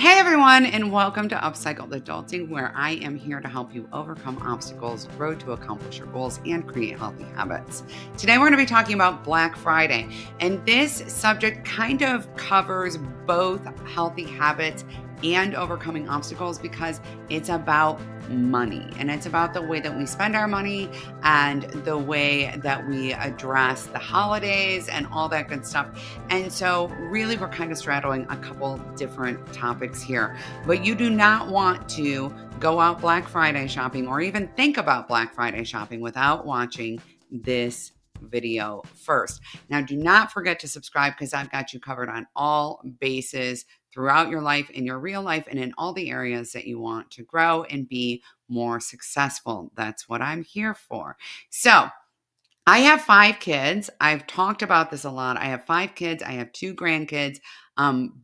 Hey everyone, and welcome to Upcycled Adulting, where I am here to help you overcome obstacles, grow to accomplish your goals, and create healthy habits. Today, we're going to be talking about Black Friday, and this subject kind of covers both healthy habits and overcoming obstacles because it's about money and it's about the way that we spend our money and the way that we address the holidays and all that good stuff. And so, really, we're kind of straddling a couple different topics here. But you do not want to go out Black Friday shopping or even think about Black Friday shopping without watching this video first. Now, do not forget to subscribe because I've got you covered on all bases throughout your life, in your real life, and in all the areas that you want to grow and be more successful. That's what I'm here for. So, I have 5 kids. I've talked about this a lot. I have 5 kids. I have 2 grandkids,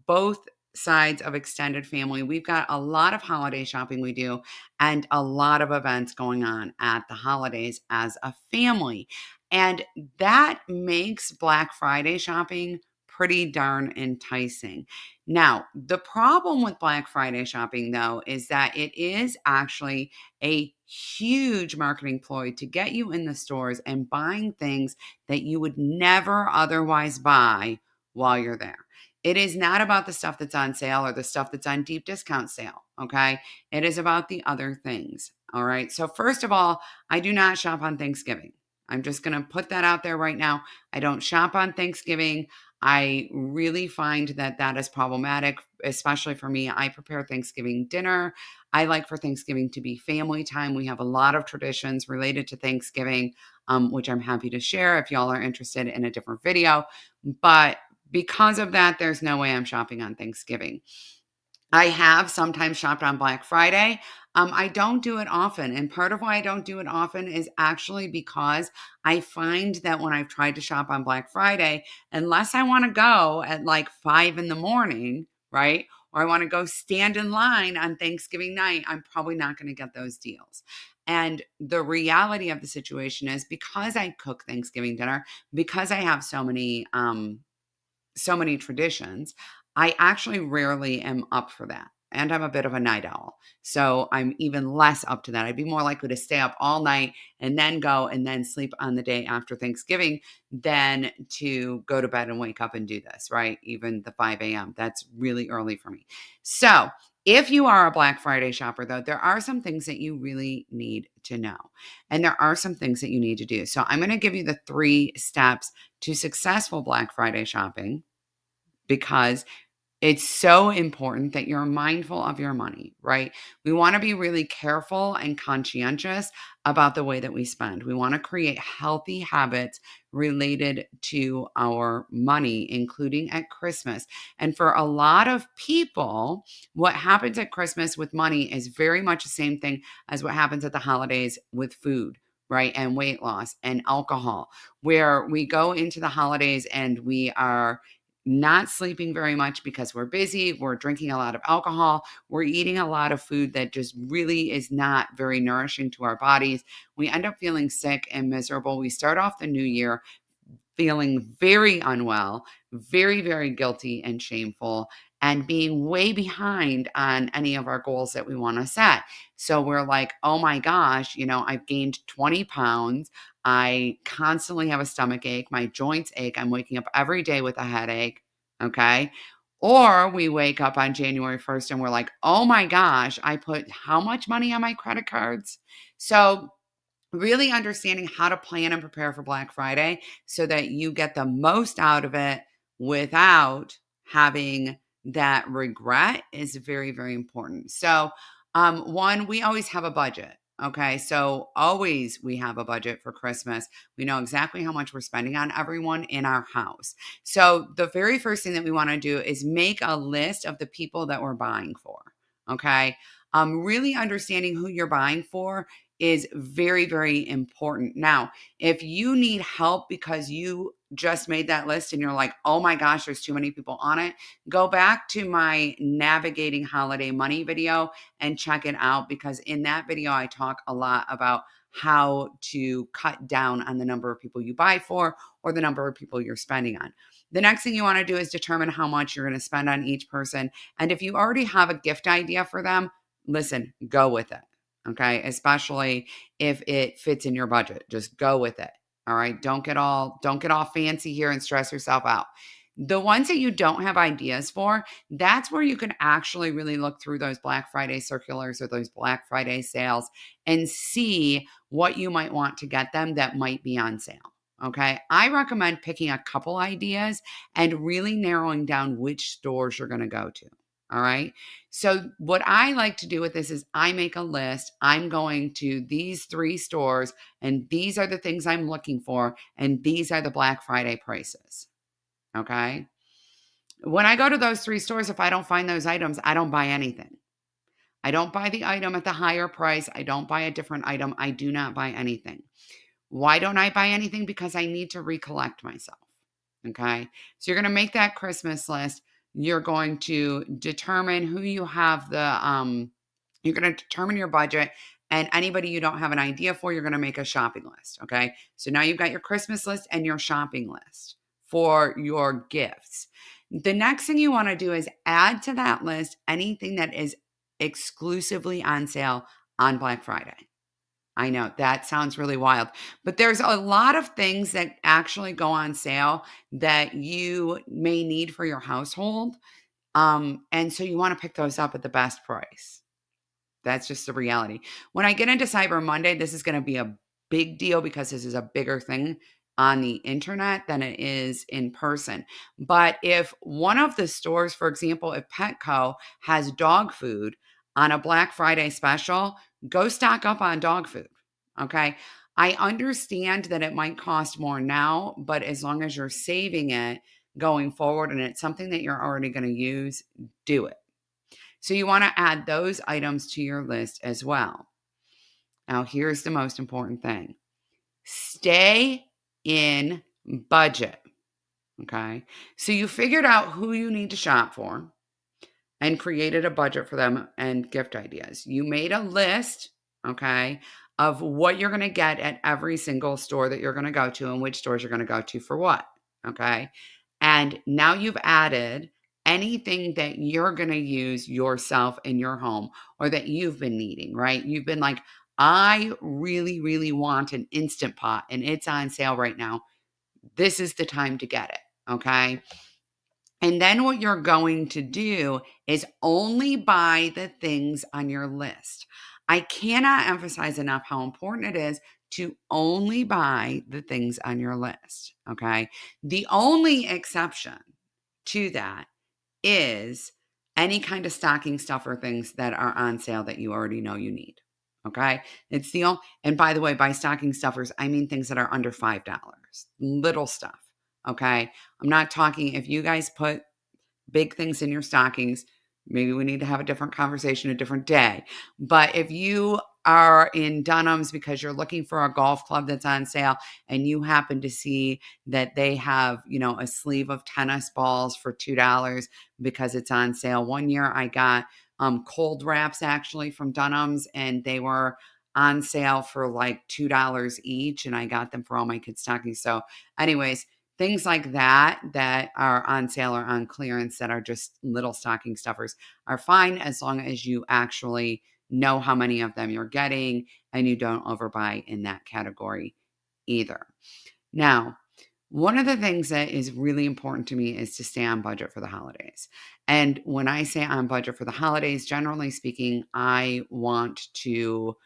both sides of extended family. We've got a lot of holiday shopping we do and a lot of events going on at the holidays as a family. And that makes Black Friday shopping pretty darn enticing. Now, the problem with Black Friday shopping, though, is that it is actually a huge marketing ploy to get you in the stores and buying things that you would never otherwise buy while you're there. It is not about the stuff that's on sale or the stuff that's on deep discount sale, okay? It is about the other things, all right? So, first of all, I do not shop on Thanksgiving. I'm just going to put that out there right now. I don't shop on Thanksgiving. I really find that that is problematic, especially for me. I prepare Thanksgiving dinner. I like for Thanksgiving to be family time. We have a lot of traditions related to Thanksgiving, which I'm happy to share if y'all are interested in a different video. But because of that, there's no way I'm shopping on Thanksgiving. I have sometimes shopped on Black Friday. I don't do it often. And part of why I don't do it often is actually because I find that when I've tried to shop on Black Friday, unless I want to go at like 5 in the morning, right? Or I want to go stand in line on Thanksgiving night, I'm probably not going to get those deals. And the reality of the situation is because I cook Thanksgiving dinner, because I have so many traditions, I actually rarely am up for that. And I'm a bit of a night owl. So I'm even less up to that. I'd be more likely to stay up all night and then go and then sleep on the day after Thanksgiving than to go to bed and wake up and do this, right? Even the 5 a.m. That's really early for me. So if you are a Black Friday shopper, though, there are some things that you really need to know. And there are some things that you need to do. So I'm going to give you the 3 steps to successful Black Friday shopping because it's so important that you're mindful of your money, right? We want to be really careful and conscientious about the way that we spend. We want to create healthy habits related to our money, including at Christmas. And for a lot of people, what happens at Christmas with money is very much the same thing as what happens at the holidays with food. Right. And weight loss and alcohol, where we go into the holidays and we are not sleeping very much because we're busy, we're drinking a lot of alcohol, we're eating a lot of food that just really is not very nourishing to our bodies. We end up feeling sick and miserable. We start off the new year feeling very unwell, very, very guilty and shameful, and being way behind on any of our goals that we want to set. So we're like, oh my gosh, I've gained 20 pounds. I constantly have a stomach ache. My joints ache. I'm waking up every day with a headache. Okay. Or we wake up on January 1st and we're like, oh my gosh, I put how much money on my credit cards? So really understanding how to plan and prepare for Black Friday so that you get the most out of it without having that regret is very, very important. So, one, we always have a budget. Okay. So, always we have a budget for Christmas. We know exactly how much we're spending on everyone in our house. So, the very first thing that we want to do is make a list of the people that we're buying for. Okay. Really understanding who you're buying for is very, very important. Now, if you need help because you just made that list and you're like, oh my gosh, there's too many people on it, go back to my navigating holiday money video and check it out because in that video, I talk a lot about how to cut down on the number of people you buy for or the number of people you're spending on. The next thing you want to do is determine how much you're going to spend on each person. And if you already have a gift idea for them, listen, go with it. Okay. Especially if it fits in your budget, just go with it. All right. Don't get all fancy here and stress yourself out. The ones that you don't have ideas for, that's where you can actually really look through those Black Friday circulars or those Black Friday sales and see what you might want to get them that might be on sale. Okay. I recommend picking a couple ideas and really narrowing down which stores you're going to go to. All right. So, what I like to do with this is I make a list. I'm going to these 3 stores, and these are the things I'm looking for, and these are the Black Friday prices. Okay. When I go to those 3 stores, if I don't find those items, I don't buy anything. I don't buy the item at the higher price. I don't buy a different item. I do not buy anything. Why don't I buy anything? Because I need to recollect myself. Okay. So you're going to make that Christmas list. You're going to determine who you have you're going to determine your budget, and anybody you don't have an idea for, you're going to make a shopping list. Okay. So now you've got your Christmas list and your shopping list for your gifts. The next thing you want to do is add to that list anything that is exclusively on sale on Black Friday. I know that sounds really wild, but there's a lot of things that actually go on sale that you may need for your household. And so you want to pick those up at the best price. That's just the reality. When I get into Cyber Monday, this is going to be a big deal because this is a bigger thing on the internet than it is in person. But if one of the stores, for example, if Petco has dog food on a Black Friday special, go stock up on dog food. Okay. I understand that it might cost more now, but as long as you're saving it going forward and it's something that you're already going to use, do it. So you want to add those items to your list as well. Now, here's the most important thing. Stay in budget. Okay. So you figured out who you need to shop for and created a budget for them and gift ideas. You made a list, okay, of what you're going to get at every single store that you're going to go to and which stores you're going to go to for what. Okay. And now you've added anything that you're going to use yourself in your home or that you've been needing, right? You've been like, I really, really want an Instant Pot and it's on sale right now. This is the time to get it. Okay. And then what you're going to do is only buy the things on your list. I cannot emphasize enough how important it is to only buy the things on your list. Okay. The only exception to that is any kind of stocking stuffer things that are on sale that you already know you need. Okay. It's the only, and by the way, by stocking stuffers, I mean things that are under $5, little stuff. Okay. I'm not talking, if you guys put big things in your stockings, maybe we need to have a different conversation a different day. But if you are in Dunham's because you're looking for a golf club that's on sale and you happen to see that they have, a sleeve of tennis balls for $2 because it's on sale. One year I got cold wraps actually from Dunham's and they were on sale for like $2 each and I got them for all my kids' stockings. So anyways, things like that are on sale or on clearance that are just little stocking stuffers are fine as long as you actually know how many of them you're getting and you don't overbuy in that category either. Now, one of the things that is really important to me is to stay on budget for the holidays. And when I say on budget for the holidays, generally speaking, I want to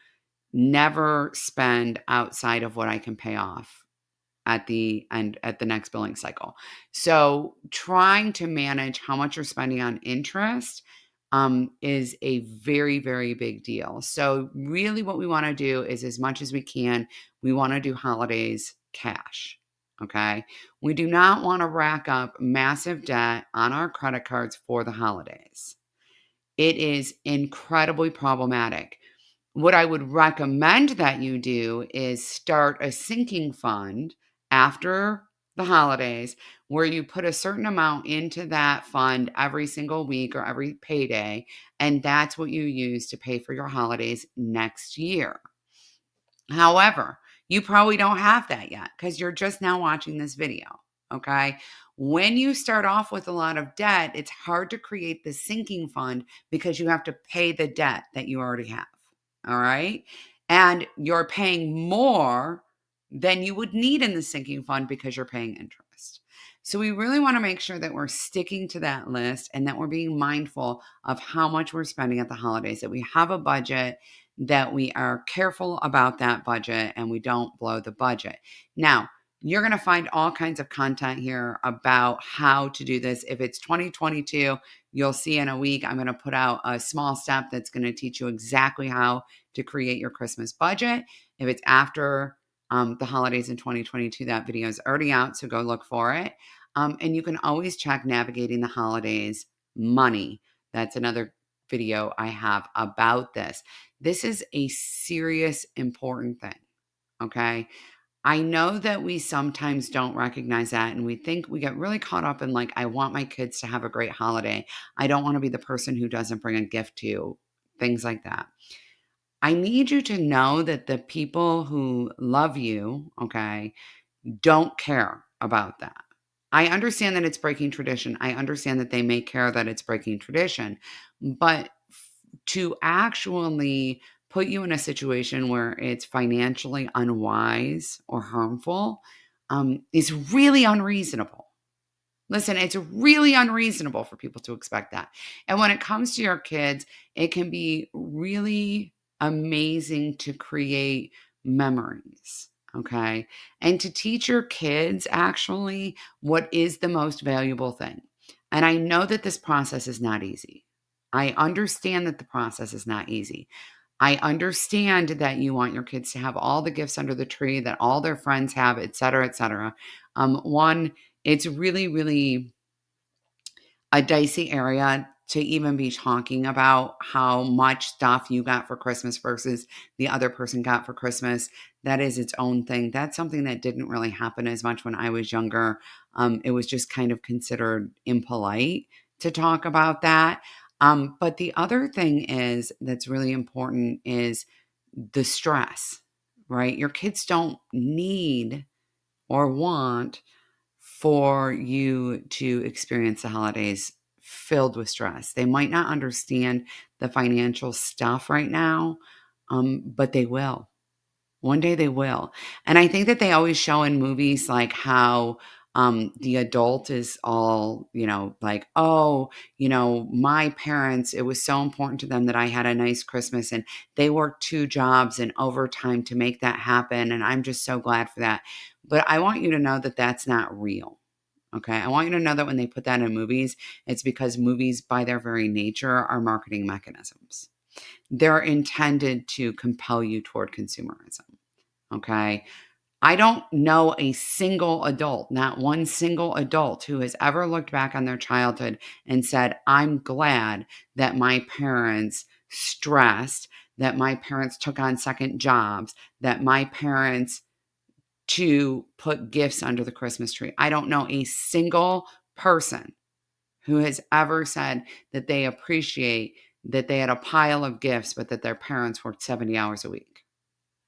never spend outside of what I can pay off at the end at the next billing cycle. So trying to manage how much you're spending on interest is a very, very big deal. So really what we want to do is as much as we can, we want to do holidays cash. Okay. We do not want to rack up massive debt on our credit cards for the holidays. It is incredibly problematic. What I would recommend that you do is start a sinking fund after the holidays where you put a certain amount into that fund every single week or every payday. And that's what you use to pay for your holidays next year. However, you probably don't have that yet because you're just now watching this video. Okay. When you start off with a lot of debt, it's hard to create the sinking fund because you have to pay the debt that you already have. All right. And you're paying more than you would need in the sinking fund because you're paying interest. So we really want to make sure that we're sticking to that list and that we're being mindful of how much we're spending at the holidays, that we have a budget, that we are careful about that budget and we don't blow the budget. Now, you're going to find all kinds of content here about how to do this. If it's 2022, you'll see in a week, I'm going to put out a small step that's going to teach you exactly how to create your Christmas budget. If it's after the holidays in 2022, that video is already out, so go look for it. And you can always check Navigating the Holidays Money. That's another video I have about this. This is a serious, important thing. Okay. I know that we sometimes don't recognize that and we think we get really caught up in like, I want my kids to have a great holiday. I don't want to be the person who doesn't bring a gift to you, things like that. I need you to know that the people who love you, okay, don't care about that. I understand that it's breaking tradition. I understand that they may care that it's breaking tradition, but to actually put you in a situation where it's financially unwise or harmful is really unreasonable. Listen, it's really unreasonable for people to expect that. And when it comes to your kids, it can be really amazing to create memories. Okay. And to teach your kids actually what is the most valuable thing. And I know that this process is not easy. I understand that the process is not easy. I understand that you want your kids to have all the gifts under the tree that all their friends have, et cetera, et cetera. One, it's really, really a dicey area to even be talking about how much stuff you got for Christmas versus the other person got for Christmas. That is its own thing. That's something that didn't really happen as much when I was younger. It was just kind of considered impolite to talk about that. But the other thing is that's really important is the stress, right? Your kids don't need or want for you to experience the holidays filled with stress. They might not understand the financial stuff right now, but they will. One day they will. And I think that they always show in movies like how the adult is all, like, oh, my parents, it was so important to them that I had a nice Christmas and they worked 2 jobs and overtime to make that happen. And I'm just so glad for that. But I want you to know that that's not real. Okay. I want you to know that when they put that in movies, it's because movies, by their very nature, are marketing mechanisms. They're intended to compel you toward consumerism. Okay. I don't know a single adult, not one single adult, who has ever looked back on their childhood and said, I'm glad that my parents stressed, that my parents took on second jobs, that my parents to put gifts under the Christmas tree. I don't know a single person who has ever said that they appreciate that they had a pile of gifts, but that their parents worked 70 hours a week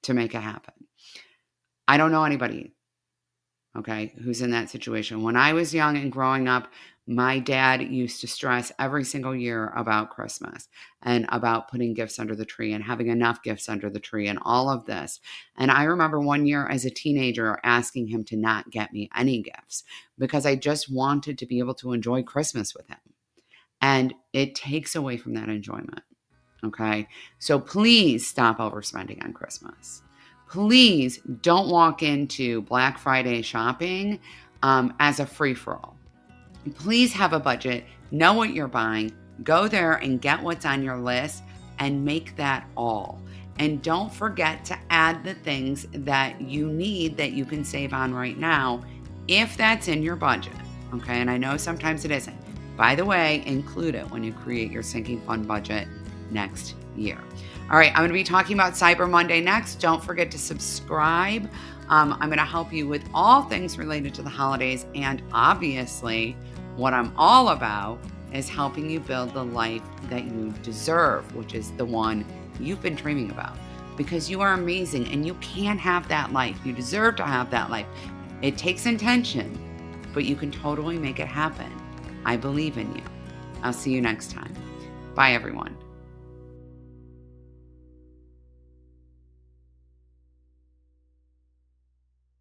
to make it happen. I don't know anybody, okay, who's in that situation. When I was young and growing up, my dad used to stress every single year about Christmas and about putting gifts under the tree and having enough gifts under the tree and all of this. And I remember one year as a teenager asking him to not get me any gifts because I just wanted to be able to enjoy Christmas with him. And it takes away from that enjoyment. Okay. So please stop overspending on Christmas. Please don't walk into Black Friday shopping as a free for all. Please have a budget, know what you're buying, go there and get what's on your list and make that all. And don't forget to add the things that you need that you can save on right now, if that's in your budget. Okay. And I know sometimes it isn't. By the way, include it when you create your sinking fund budget next year. All right, I'm going to be talking about Cyber Monday next. Don't forget to subscribe. I'm going to help you with all things related to the holidays. And obviously, what I'm all about is helping you build the life that you deserve, which is the one you've been dreaming about. because you are amazing and you can have that life. You deserve to have that life. It takes intention, but you can totally make it happen. I believe in you. I'll see you next time. Bye, everyone.